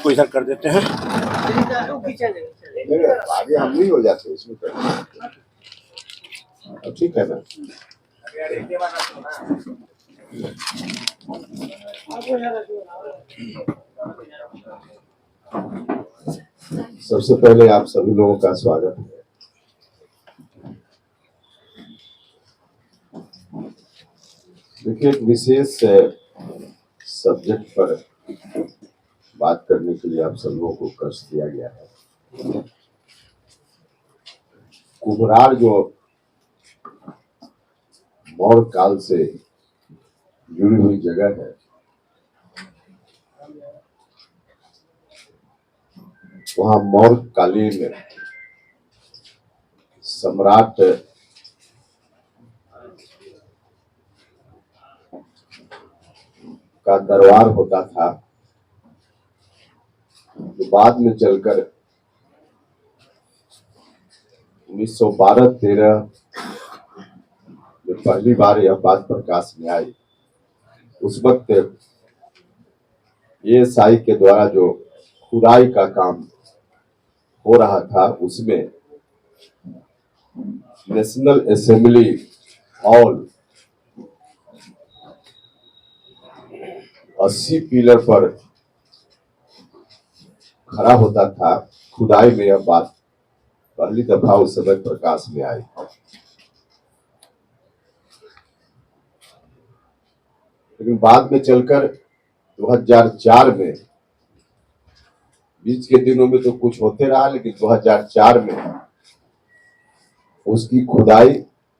इसको इधर कर देते हैं। आगे हम नहीं हो जाते इसमें, ठीक है ना। सबसे पहले आप सभी लोगों का स्वागत है। देखिए, एक विशेष सब्जेक्ट पर बात करने के लिए आप सब लोगों को कष्ट दिया गया है। कुम्हरार जो मौर्य काल से जुड़ी हुई जगह है, वहां मौर्य कालीन सम्राट का दरबार होता था, जो बाद में चलकर 1912-13 में पहली बार यह बात प्रकाश में आई। उस वक्त ASI के द्वारा जो खुदाई का काम हो रहा था, उसमें नेशनल असेंबली हॉल 80 पिलर पर खड़ा होता था। खुदाई में यह बात पहली दफा उस समय प्रकाश में आई। लेकिन बाद में चलकर 2004 में, बीच के दिनों में तो कुछ होते रहा, लेकिन 2004 में उसकी खुदाई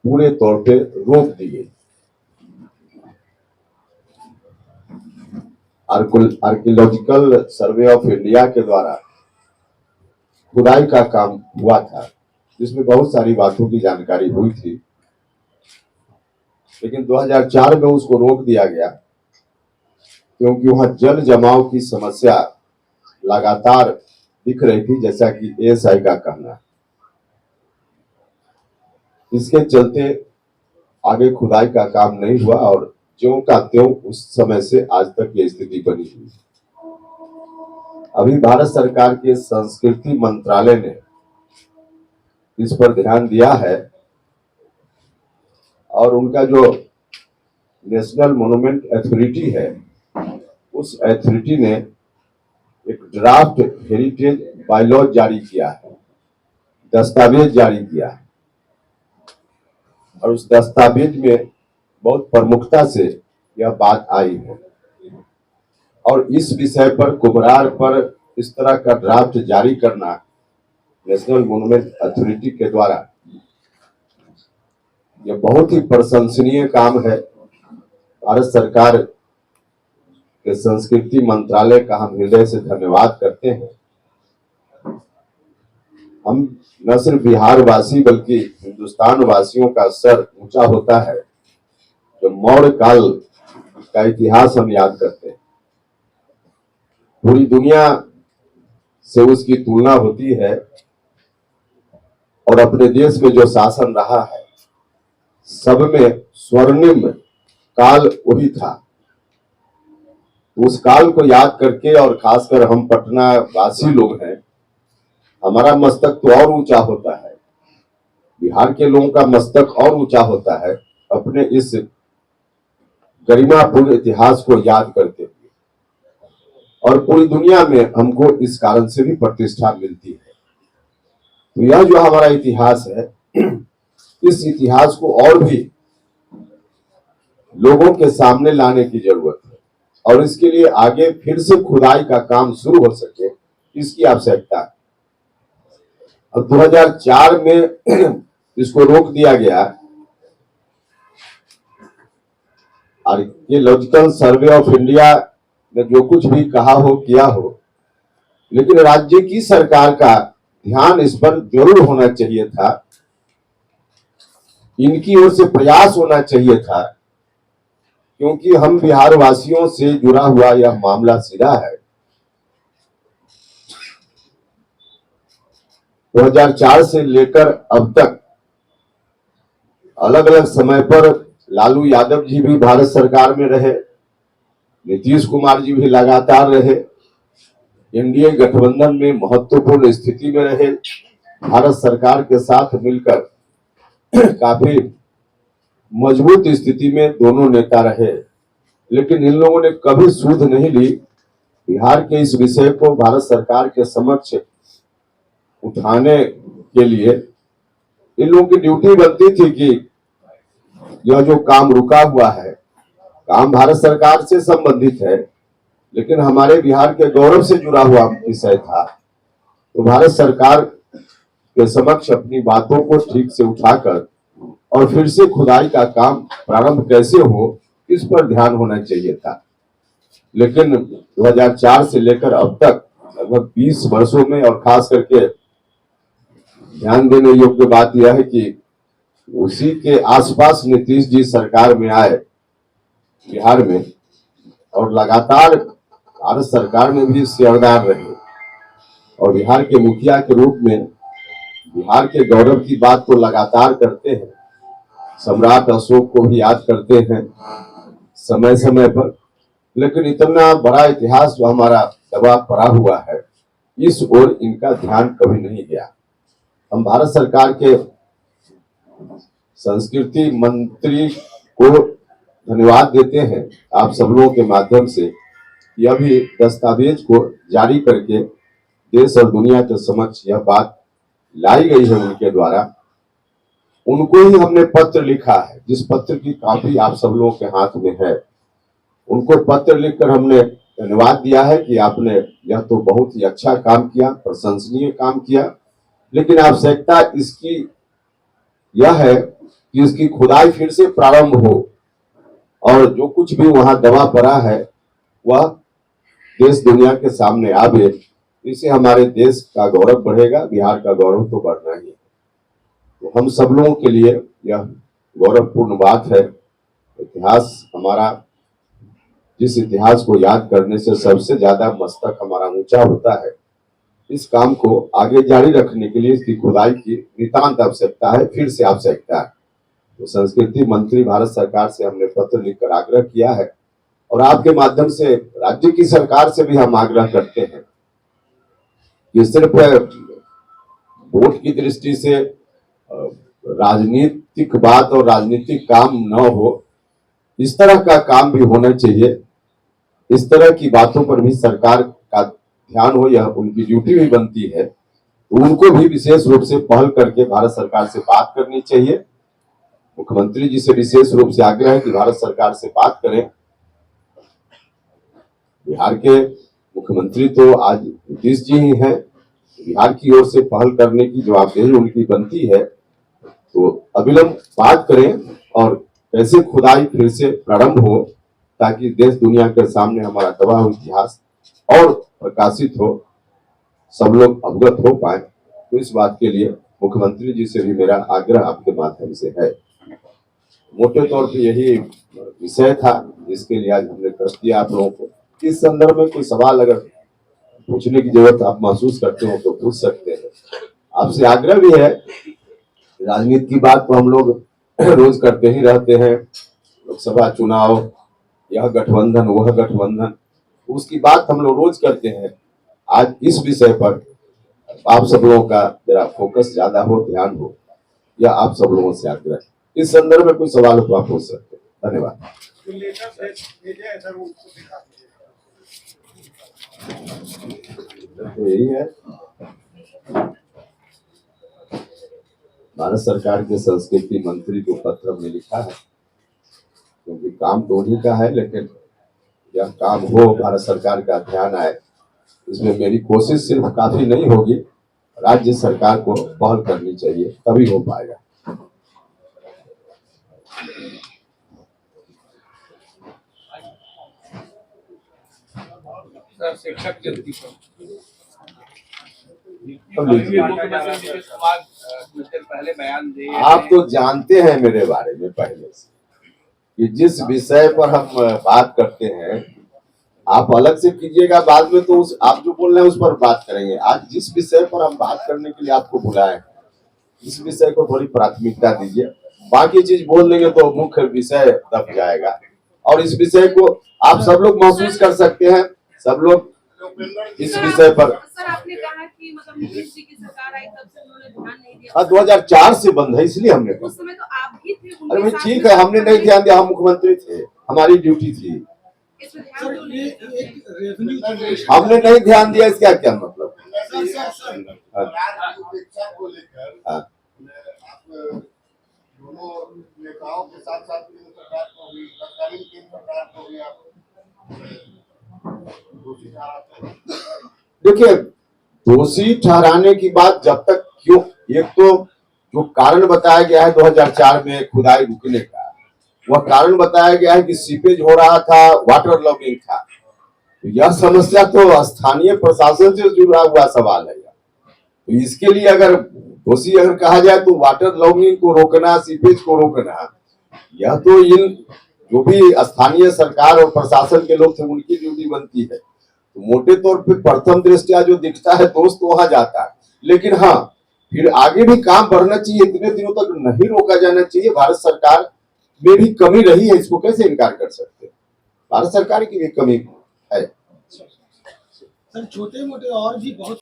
पूरे तौर पे रोक दी गई। आर्कियोलॉजिकल सर्वे ऑफ इंडिया के द्वारा खुदाई का काम हुआ था, जिसमें बहुत सारी बातों की जानकारी हुई थी, लेकिन 2004 में उसको रोक दिया गया, क्योंकि वहां जल जमाव की समस्या लगातार दिख रही थी, जैसा कि ASI का कहना है। इसके चलते आगे खुदाई का काम नहीं हुआ और ज्यों का त्यों उस समय से आज तक ये स्थिति बनी हुई। अभी भारत सरकार के संस्कृति मंत्रालय ने इस पर ध्यान दिया है और उनका जो नेशनल मॉन्यूमेंट अथॉरिटी है, उस अथॉरिटी ने एक ड्राफ्ट हेरिटेज बायलॉ जारी किया है, दस्तावेज जारी किया है, और उस दस्तावेज में बहुत प्रमुखता से यह बात आई है। और इस विषय पर कुम्हरार पर इस तरह का ड्राफ्ट जारी करना नेशनल मॉन्यूमेंट अथॉरिटी के द्वारा यह बहुत ही प्रशंसनीय काम है। भारत सरकार के संस्कृति मंत्रालय का हम हृदय से धन्यवाद करते हैं। हम न सिर्फ बिहार वासी बल्कि हिंदुस्तान वासियों का सर ऊंचा होता है जब मौर्य काल का इतिहास हम याद करते हैं। पूरी दुनिया से उसकी तुलना होती है और अपने देश में जो शासन रहा है, सब में स्वर्णिम काल वही था। उस काल को याद करके, और खासकर हम पटना वासी लोग हैं, हमारा मस्तक तो और ऊंचा होता है, बिहार के लोगों का मस्तक और ऊंचा होता है अपने इस गरिमापूर्ण इतिहास को याद करते हुए। और पूरी दुनिया में हमको इस कारण से भी प्रतिष्ठा मिलती है। तो यह जो हमारा इतिहास है, इस इतिहास को और भी लोगों के सामने लाने की जरूरत है, और इसके लिए आगे फिर से खुदाई का काम शुरू हो सके, इसकी आवश्यकता है। अब 2004 में इसको रोक दिया गया। आर्कियोलॉजिकल सर्वे ऑफ इंडिया ने जो कुछ भी कहा हो, किया हो, लेकिन राज्य की सरकार का ध्यान इस पर जरूर होना चाहिए था। इनकी ओर से प्रयास होना चाहिए था, क्योंकि हम बिहार वासियों से जुड़ा हुआ यह मामला सीधा है। 2004 से लेकर अब तक अलग अलग समय पर लालू यादव जी भी भारत सरकार में रहे, नीतीश कुमार जी भी लगातार रहे, एनडीए गठबंधन में महत्वपूर्ण स्थिति में रहे, भारत सरकार के साथ मिलकर काफी मजबूत स्थिति में दोनों नेता रहे, लेकिन इन लोगों ने कभी सुध नहीं ली बिहार के इस विषय को भारत सरकार के समक्ष उठाने के लिए। इन लोगों की ड्यूटी बनती थी कि यह जो काम रुका हुआ है, काम भारत सरकार से संबंधित है, लेकिन हमारे बिहार के गौरव से जुड़ा हुआ विषय था, तो भारत सरकार के समक्ष अपनी बातों को ठीक से उठाकर और फिर से खुदाई का काम प्रारंभ कैसे हो, इस पर ध्यान होना चाहिए था। लेकिन 2004 से लेकर अब तक लगभग 20 वर्षों में, और खास करके ध्यान देने योग्य बात यह है कि उसी के आसपास नीतीश जी सरकार में आए बिहार में, और लगातार भारत सरकार में भी सेवादार रहे, और बिहार के मुखिया के रूप में बिहार के गौरव की बात तो लगातार करते हैं, सम्राट अशोक को भी याद करते हैं समय समय पर, लेकिन इतना बड़ा इतिहास जो हमारा दबा पड़ा हुआ है, इस ओर इनका ध्यान कभी नहीं गया। हम भारत सरकार के संस्कृति मंत्री को धन्यवाद देते हैं आप सब लोगों के माध्यम से, यह भी दस्तावेज को जारी करके देश और दुनिया के समक्ष यह बात लाई गई है उनके द्वारा। उनको ही हमने पत्र लिखा है, जिस पत्र की कॉपी आप सब लोगों के हाथ में है, उनको पत्र लिखकर हमने धन्यवाद दिया है कि आपने यह तो बहुत ही अच्छा काम किया, प्रशंसनीय काम किया, लेकिन आवश्यकता इसकी यह है कि इसकी खुदाई फिर से प्रारंभ हो, और जो कुछ भी वहां दबा पड़ा है वह देश दुनिया के सामने आवे। इससे हमारे देश का गौरव बढ़ेगा, बिहार का गौरव तो बढ़ना ही है। तो हम सब लोगों के लिए यह गौरवपूर्ण बात है। इतिहास हमारा, जिस इतिहास को याद करने से सबसे ज्यादा मस्तक हमारा ऊंचा होता है, इस काम को आगे जारी रखने के लिए इसकी खुदाई की नितांत आवश्यकता है, फिर से आवश्यकता है। तो संस्कृति मंत्री भारत सरकार से हमने पत्र लिखकर आग्रह किया है, और आपके माध्यम से राज्य की सरकार से भी हम आग्रह करते हैं कि सिर्फ वोट की दृष्टि से राजनीतिक बात और राजनीतिक काम न हो, इस तरह का काम भी होना चाहिए। इस तरह की बातों पर भी सरकार का ध्यान हो, यह उनकी ड्यूटी भी बनती है, तो उनको भी विशेष रूप से पहल करके भारत सरकार से बात करनी चाहिए। मुख्यमंत्री जी से विशेष रूप से आग्रह है कि भारत सरकार से बात करें। बिहार के मुख्यमंत्री तो आज नीतीश जी ही हैं, बिहार की ओर से पहल करने की जवाबदेही उनकी बनती है, तो अविलंब बात करें और कैसे खुदाई फिर से प्रारंभ हो, ताकि देश दुनिया के सामने हमारा दबा हुआ इतिहास और प्रकाशित हो, सब लोग अवगत हो पाए। तो इस बात के लिए मुख्यमंत्री जी से भी मेरा आग्रह आपके माध्यम से है। मोटे तौर पे यही विषय था जिसके लिए आज हमने कर दिया आप लोगों को। इस संदर्भ में कोई सवाल अगर पूछने की जरूरत आप महसूस करते हो तो पूछ सकते हैं। आपसे आग्रह भी है, राजनीति की बात तो हम लोग रोज करते ही रहते हैं, लोकसभा चुनाव, यह गठबंधन वह गठबंधन, उसकी बात हम लोग रोज करते हैं। आज इस विषय पर आप सब लोगों का जरा फोकस ज्यादा हो, ध्यान हो, यह आप सब लोगों से आग्रह। इस संदर्भ में कोई सवाल हो तो आप पूछ सकते हैं। धन्यवाद। तो यही है, भारत सरकार के संस्कृति मंत्री को पत्र में लिखा है, क्योंकि काम तो उन्हीं का है, लेकिन यह काम हो, भारत सरकार का ध्यान आए, इसमें मेरी कोशिश सिर्फ काफी नहीं होगी, राज्य सरकार को पहल करनी चाहिए, तभी हो पाएगा। शिक्षक जयंती पहले बयान दे, आप तो जानते हैं मेरे बारे में पहले से कि जिस विषय पर हम बात करते हैं, आप अलग से कीजिएगा बाद में, तो उस आप जो बोल रहे हैं उस पर बात करेंगे। आज जिस विषय पर हम बात करने के लिए आपको बुलाए, इस विषय को थोड़ी प्राथमिकता दीजिए। बाकी चीज बोल देंगे तो मुख्य विषय दब जाएगा, और इस विषय को आप सब लोग महसूस कर सकते हैं, सब लोग इस विषय पर सर आपने कहा कि मतलब नीतीश जी की सरकार आई तब से उन्होंने ध्यान नहीं दिया। हाँ 2004 से बंद है इसलिए हमने उस समय तो आप भी थे अरे भाई उनके ठीक साथ है में, हमने नहीं ध्यान दिया, हम मुख्यमंत्री थे, हमारी ड्यूटी थी, इसमें ध्यान क्यों नहीं दिया? रेवेन्यू हमने नहीं ध्यान दिया इसका क्या मतलब। उपेक्षा को लेकर हाँ। आप दोनों नेताओं के साथ साथ केंद्र सरकार को भी, तत्कालीन केंद्र सरकार को भी आप दोषी ठहराते हैं। देखिए दोषी ठहराने की बात जब तक क्यों, एक तो जो कारण बताया गया है 2004 में खुदाई रुकने का, वह कारण बताया गया है कि सीपेज हो रहा था, वाटर लॉगिंग था। तो यह समस्या तो स्थानीय प्रशासन से जुड़ा हुआ सवाल है। तो इसके लिए अगर दोषी अगर कहा जाए तो वाटर लॉगिंग को रोकना, सीपेज को रोकना, यह तो इन जो भी स्थानीय सरकार और प्रशासन के लोग थे उनकी ड्यूटी बनती है। तो मोटे तौर पे प्रथम दृष्टया जो दिखता है दोष तो वहां जाता है, लेकिन हाँ फिर आगे भी काम बढ़ना चाहिए, इतने दिनों तक नहीं रोका जाना चाहिए। भारत सरकार में भी कमी रही है, इसको कैसे इनकार कर सकते हैं, भारत सरकार की भी कमी है। सर छोटे मोटे और भी बहुत